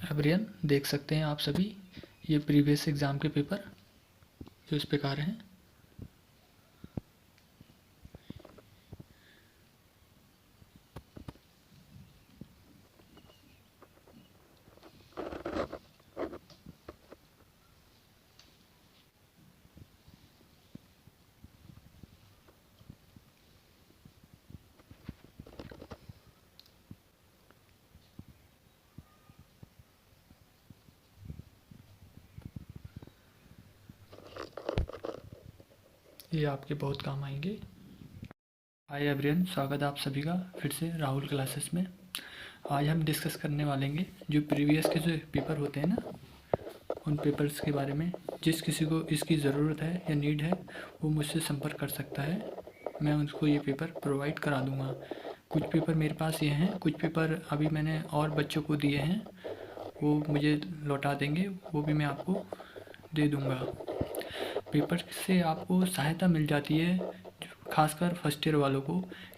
एवरियन देख सकते हैं आप सभी ये प्रीवियस एग्ज़ाम के पेपर जो इस प्रकार हैं। ये आपके बहुत काम आएंगे। हाय एवरियन, स्वागत है आप सभी का फिर से राहुल क्लासेस में। आज हम डिस्कस करने वाले हैं जो प्रीवियस के जो पेपर होते हैं ना, उन पेपर्स के बारे में। जिस किसी को इसकी ज़रूरत है या नीड है वो मुझसे संपर्क कर सकता है, मैं उनको ये पेपर प्रोवाइड करा दूँगा। कुछ पेपर मेरे पास ये हैं, कुछ पेपर अभी मैंने और बच्चों को दिए हैं, वो मुझे लौटा देंगे, वो भी मैं आपको दे दूँगा। पेपर से आपको सहायता मिल जाती है, खासकर फर्स्ट ईयर वालों को,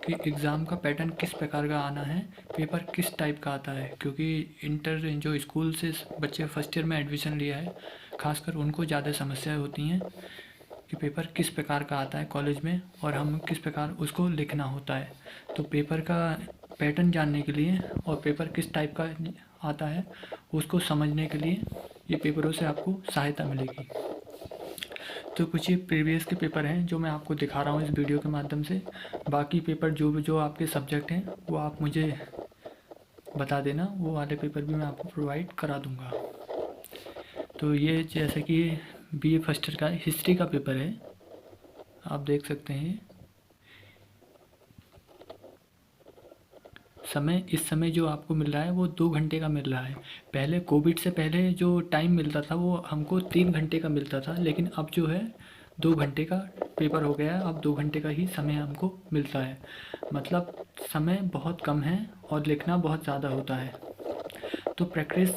कि एग्ज़ाम का पैटर्न किस प्रकार का आना है, पेपर किस टाइप का आता है। क्योंकि इंटर जो स्कूल से बच्चे फर्स्ट ईयर में एडमिशन लिया है, खासकर उनको ज़्यादा समस्याएं होती हैं कि पेपर किस प्रकार का आता है कॉलेज में और हम किस प्रकार उसको लिखना होता है। तो पेपर का पैटर्न जानने के लिए और पेपर किस टाइप का आता है उसको समझने के लिए ये पेपरों से आपको सहायता मिलेगी। तो कुछ ये प्रीवियस के पेपर हैं जो मैं आपको दिखा रहा हूँ इस वीडियो के माध्यम से। बाकी पेपर जो आपके सब्जेक्ट हैं वो आप मुझे बता देना, वो वाले पेपर भी मैं आपको प्रोवाइड करा दूँगा। तो ये जैसे कि बीए फर्स्ट ईयर का हिस्ट्री का पेपर है, आप देख सकते हैं। इस समय जो आपको मिल रहा है वो 2 घंटे का मिल रहा है। पहले कोविड से पहले जो टाइम मिलता था वो हमको 3 घंटे का मिलता था, लेकिन अब जो है 2 घंटे का पेपर हो गया है। अब 2 घंटे का ही समय हमको मिलता है, मतलब समय बहुत कम है और लिखना बहुत ज़्यादा होता है। तो प्रैक्टिस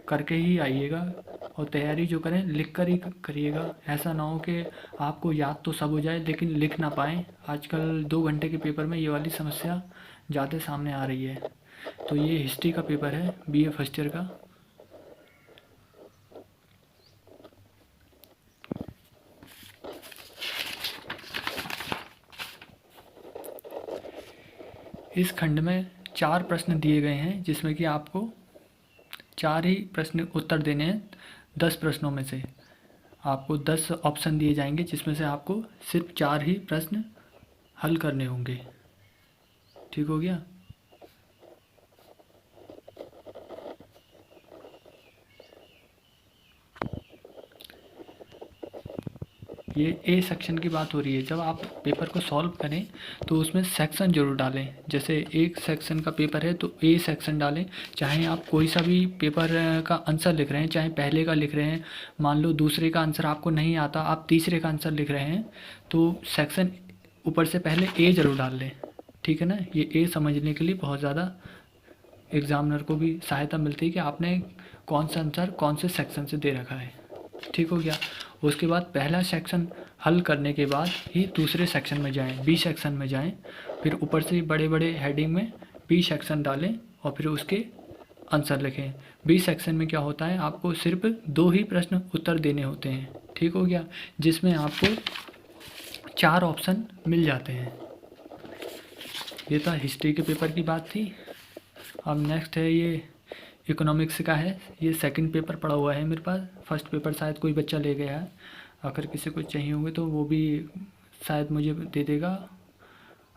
करके ही आइएगा और तैयारी जो करें लिख कर ही करिएगा। ऐसा ना हो कि आपको याद तो सब हो जाए लेकिन लिख ना पाएँ। आजकल 2 घंटे के पेपर में ये वाली समस्या ज़्यादा सामने आ रही है। तो ये हिस्ट्री का पेपर है बीए फर्स्ट ईयर का। इस खंड में 4 प्रश्न दिए गए हैं, जिसमें कि आपको 4 ही प्रश्न उत्तर देने हैं। 10 प्रश्नों में से आपको 10 ऑप्शन दिए जाएंगे, जिसमें से आपको सिर्फ 4 ही प्रश्न हल करने होंगे। ठीक हो गया। ये ए सेक्शन की बात हो रही है। जब आप पेपर को सॉल्व करें तो उसमें सेक्शन जरूर डालें। जैसे एक सेक्शन का पेपर है तो ए सेक्शन डालें। चाहे आप कोई सा भी पेपर का आंसर लिख रहे हैं, चाहे पहले का लिख रहे हैं, मान लो दूसरे का आंसर आपको नहीं आता, आप तीसरे का आंसर लिख रहे हैं, तो सेक्शन ऊपर से पहले ए ज़रूर डाल लें। ठीक है ना। ये ए समझने के लिए बहुत ज़्यादा एग्जामिनर को भी सहायता मिलती है कि आपने कौन सा आंसर कौन से सेक्शन से दे रखा है। ठीक हो गया। उसके बाद पहला सेक्शन हल करने के बाद ही दूसरे सेक्शन में जाएं, बी सेक्शन में जाएं। फिर ऊपर से बड़े बड़े हेडिंग में बी सेक्शन डालें और फिर उसके आंसर लिखें। बी सेक्शन में क्या होता है, आपको सिर्फ 2 ही प्रश्न उत्तर देने होते हैं। ठीक हो गया, जिसमें आपको 4 ऑप्शन मिल जाते हैं। ये था हिस्ट्री के पेपर की बात थी। अब नेक्स्ट है ये इकोनॉमिक्स का है। ये सेकंड पेपर पड़ा हुआ है मेरे पास। फर्स्ट पेपर शायद कोई बच्चा ले गया है। अगर किसी को चाहिए होंगे तो वो भी शायद मुझे दे देगा।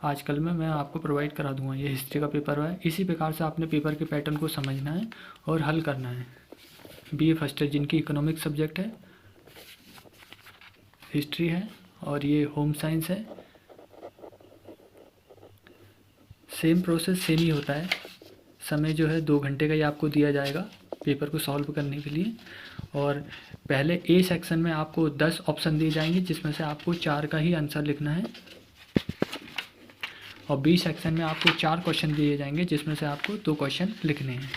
आजकल में मैं आपको प्रोवाइड करा दूंगा। ये हिस्ट्री का पेपर है। इसी प्रकार से आपने पेपर के पैटर्न को समझना है और हल करना है। बीए फर्स्ट ईयर जिनकी इकोनॉमिक्स सब्जेक्ट है, हिस्ट्री है और ये होम साइंस है, सेम प्रोसेस सेम ही होता है। समय जो है 2 घंटे का ही आपको दिया जाएगा पेपर को सॉल्व करने के लिए। और पहले ए सेक्शन में आपको 10 ऑप्शन दिए जाएंगे, जिसमें से आपको 4 का ही आंसर लिखना है। और बी सेक्शन में आपको 4 क्वेश्चन दिए जाएंगे, जिसमें से आपको 2 क्वेश्चन लिखने हैं।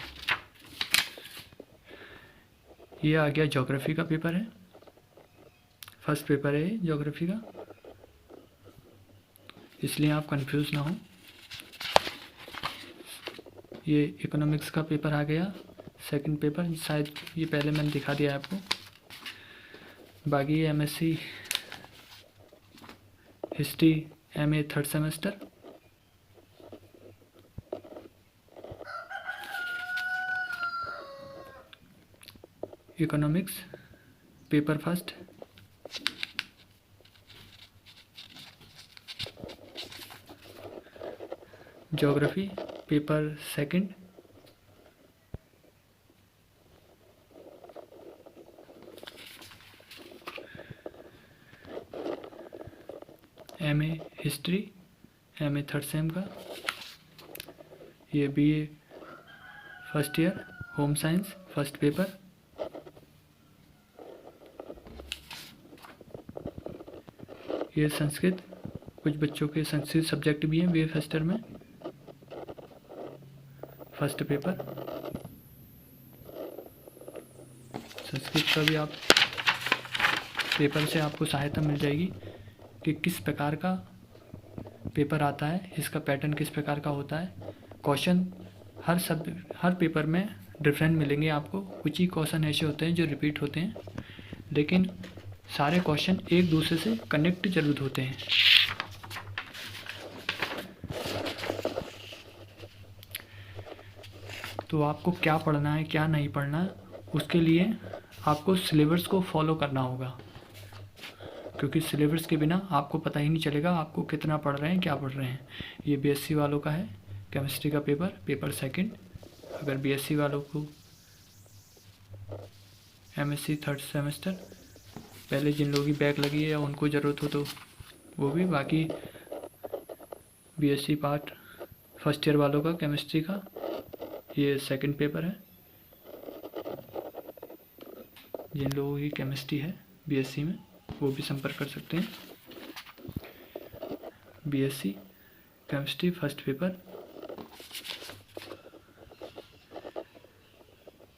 ये आ गया ज्योग्राफी का पेपर है। फर्स्ट पेपर है ये ज्योग्राफी का, इसलिए आप कंफ्यूज ना हो। ये इकोनॉमिक्स का पेपर आ गया। सेकंड पेपर, शायद ये पहले मैंने दिखा दिया है आपको। बाकी MSc history MA third semester. Economics paper first. Geography paper second. MA history MA third same का। ये BA first year home science first paper. ये संस्कृत, कुछ बच्चों के संस्कृत सब्जेक्ट भी हैं बीए फर्स्ट ईयर में, फर्स्ट पेपर। संस्कृत का भी आप पेपर से आपको सहायता मिल जाएगी कि किस प्रकार का पेपर आता है, इसका पैटर्न किस प्रकार का होता है। क्वेश्चन हर पेपर में डिफरेंट मिलेंगे आपको। कुछ ही क्वेश्चन ऐसे होते हैं जो रिपीट होते हैं, लेकिन सारे क्वेश्चन एक दूसरे से कनेक्ट जरूर होते हैं। तो आपको क्या पढ़ना है क्या नहीं पढ़ना है, उसके लिए आपको सिलेबस को फॉलो करना होगा, क्योंकि सिलेबस के बिना आपको पता ही नहीं चलेगा आपको कितना पढ़ रहे हैं क्या पढ़ रहे हैं। ये बीएससी वालों का है केमिस्ट्री का पेपर सेकंड। अगर बीएससी वालों को एमएससी थर्ड सेमेस्टर, पहले जिन लोगों की बैक लगी है या उनको ज़रूरत हो तो वो भी। बाकी बीएससी पार्ट फर्स्ट ईयर वालों का केमिस्ट्री का ये सेकंड पेपर है। जिन लोगों की केमिस्ट्री है बीएससी में वो भी संपर्क कर सकते हैं। BSc chemistry first paper.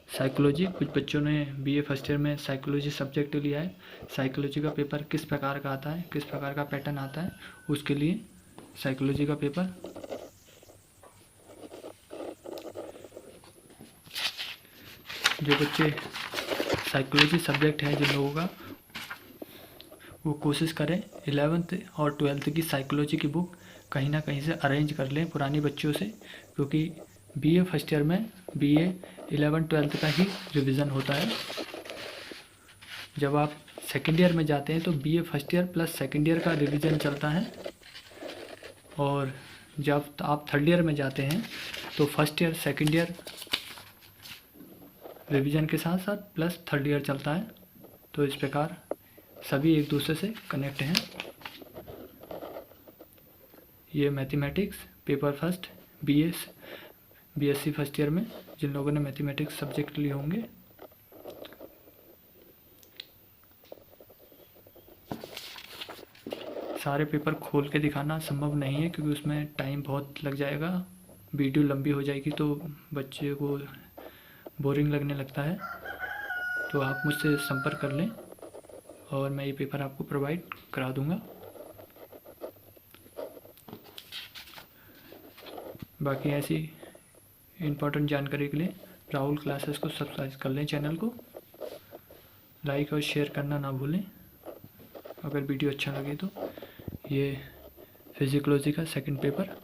Psychology, कुछ बच्चों ने बीए फर्स्ट ईयर में साइकोलॉजी सब्जेक्ट लिया है। साइकोलॉजी का पेपर किस प्रकार का आता है, किस प्रकार का पैटर्न आता है, उसके लिए साइकोलॉजी का पेपर। जो बच्चे साइकोलॉजी सब्जेक्ट है जिन लोगों का, वो कोशिश करें 11th और 12th की साइकोलॉजी की बुक कहीं ना कहीं से अरेंज कर लें पुरानी बच्चों से, क्योंकि बीए फर्स्ट ईयर में बीए 11 12th का ही रिवीजन होता है। जब आप सेकेंड ईयर में जाते हैं तो BA first year plus second year का रिवीजन चलता है, और जब आप थर्ड ईयर में जाते हैं तो first year second year revision के साथ साथ प्लस थर्ड ईयर चलता है। तो इस प्रकार सभी एक दूसरे से कनेक्ट हैं। ये mathematics paper first BSc first year में जिन लोगों ने मैथमेटिक्स सब्जेक्ट लिए होंगे। सारे पेपर खोल के दिखाना संभव नहीं है क्योंकि उसमें टाइम बहुत लग जाएगा, वीडियो लंबी हो जाएगी तो बच्चे को बोरिंग लगने लगता है। तो आप मुझसे संपर्क कर लें और मैं ये पेपर आपको प्रोवाइड करा दूंगा। बाकी ऐसी इम्पोर्टेंट जानकारी के लिए राहुल क्लासेस को सब्सक्राइब कर लें, चैनल को लाइक और शेयर करना ना भूलें अगर वीडियो अच्छा लगे तो। ये फिजिकोलॉजी का सेकंड पेपर।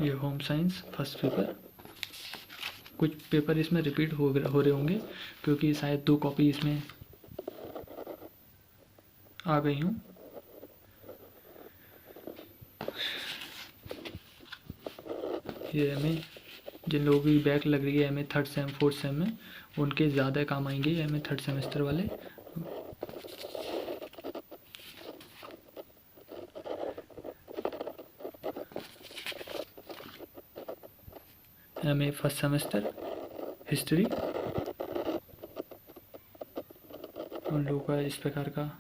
ये होम साइंस फर्स्ट पेपर। कुछ पेपर इसमें रिपीट हो रहे होंगे क्योंकि शायद 2 कॉपी इसमें आ गई हूँ। ये एमए जिन लोगों की बैक लग रही है MA third same fourth same में, उनके ज़्यादा काम आएंगे एमए थर्ड सेमेस्टर वाले। एमए फर्स्ट सेमेस्टर हिस्ट्री, उन लोगों का इस प्रकार का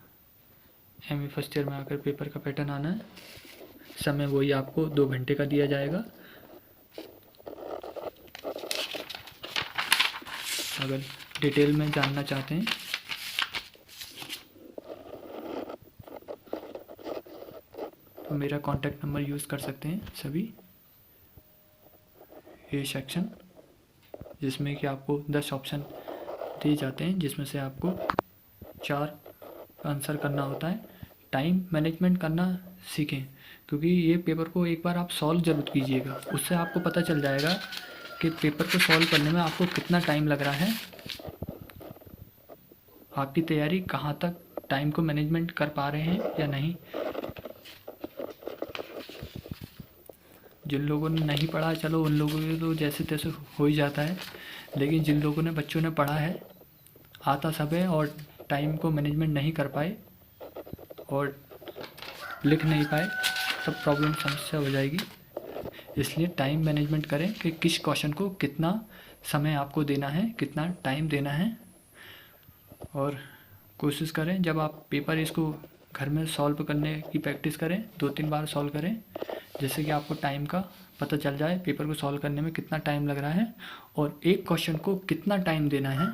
एमए फर्स्ट ईयर में आकर पेपर का पैटर्न आना है। समय वही आपको 2 घंटे का दिया जाएगा। अगर डिटेल में जानना चाहते हैं मेरा कॉन्टैक्ट नंबर यूज़ कर सकते हैं सभी। ये सेक्शन जिसमें कि आपको 10 ऑप्शन दिए जाते हैं, जिसमें से आपको 4 आंसर करना होता है। टाइम मैनेजमेंट करना सीखें, क्योंकि ये पेपर को एक बार आप सॉल्व ज़रूर कीजिएगा, उससे आपको पता चल जाएगा कि पेपर को सॉल्व करने में आपको कितना टाइम लग रहा है, आपकी तैयारी कहाँ तक टाइम को मैनेजमेंट कर पा रहे हैं या नहीं। जिन लोगों ने नहीं पढ़ा, चलो उन लोगों के तो जैसे तैसे हो ही जाता है, लेकिन जिन लोगों ने बच्चों ने पढ़ा है, आता सब है और टाइम को मैनेजमेंट नहीं कर पाए और लिख नहीं पाए, तब प्रॉब्लम समस्या हो जाएगी। इसलिए टाइम मैनेजमेंट करें कि किस क्वेश्चन को कितना समय आपको देना है, कितना टाइम देना है, और कोशिश करें जब आप पेपर इसको घर में सॉल्व करने की प्रैक्टिस करें, 2-3 बार सॉल्व करें, जिससे कि आपको टाइम का पता चल जाए, पेपर को सॉल्व करने में कितना टाइम लग रहा है और एक क्वेश्चन को कितना टाइम देना है,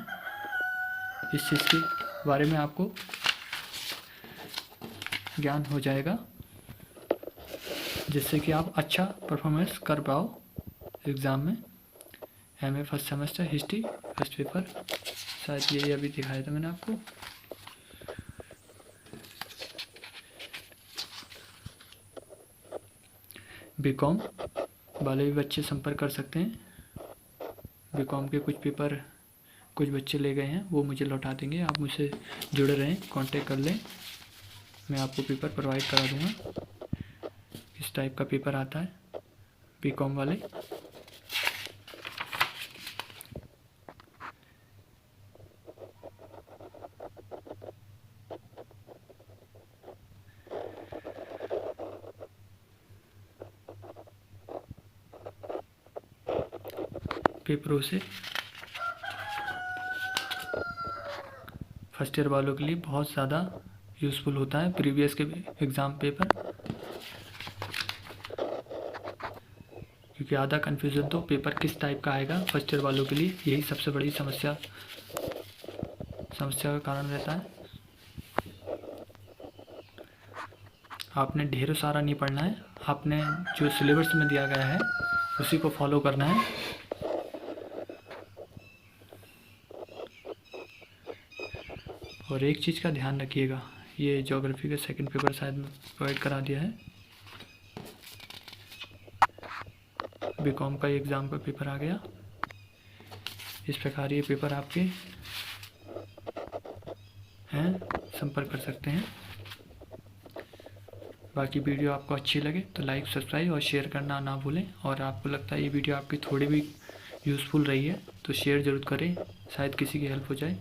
इस चीज़ के बारे में आपको ज्ञान हो जाएगा, जिससे कि आप अच्छा परफॉर्मेंस कर पाओ एग्ज़ाम में। MA first semester history first paper, शायद ये अभी दिखाया था मैंने आपको। बीकॉम वाले भी बच्चे संपर्क कर सकते हैं। बीकॉम के कुछ पेपर कुछ बच्चे ले गए हैं, वो मुझे लौटा देंगे। आप मुझसे जुड़े रहें, कांटेक्ट कर लें, मैं आपको पेपर प्रोवाइड करा दूँगा। इस टाइप का पेपर आता है बीकॉम वाले। पेपरों से फर्स्ट ईयर वालों के लिए बहुत ज़्यादा यूज़फुल होता है प्रीवियस के एग्ज़ाम पेपर, क्योंकि आधा कन्फ्यूज़न तो पेपर किस टाइप का आएगा फर्स्ट ईयर वालों के लिए, यही सबसे बड़ी समस्या का कारण रहता है। आपने ढेरों सारा नहीं पढ़ना है, आपने जो सिलेबस में दिया गया है उसी को फॉलो करना है। और एक चीज़ का ध्यान रखिएगा, ये ज्योग्राफी का सेकंड पेपर शायद प्रोवाइड करा दिया है। बीकॉम का एग्ज़ाम का पेपर आ गया। इस प्रकार ये पेपर आपके हैं, संपर्क कर सकते हैं। बाकी वीडियो आपको अच्छी लगे तो लाइक, सब्सक्राइब और शेयर करना ना भूलें। और आपको लगता है ये वीडियो आपकी थोड़ी भी यूज़फुल रही है तो शेयर ज़रूर करें, शायद किसी की हेल्प हो जाए।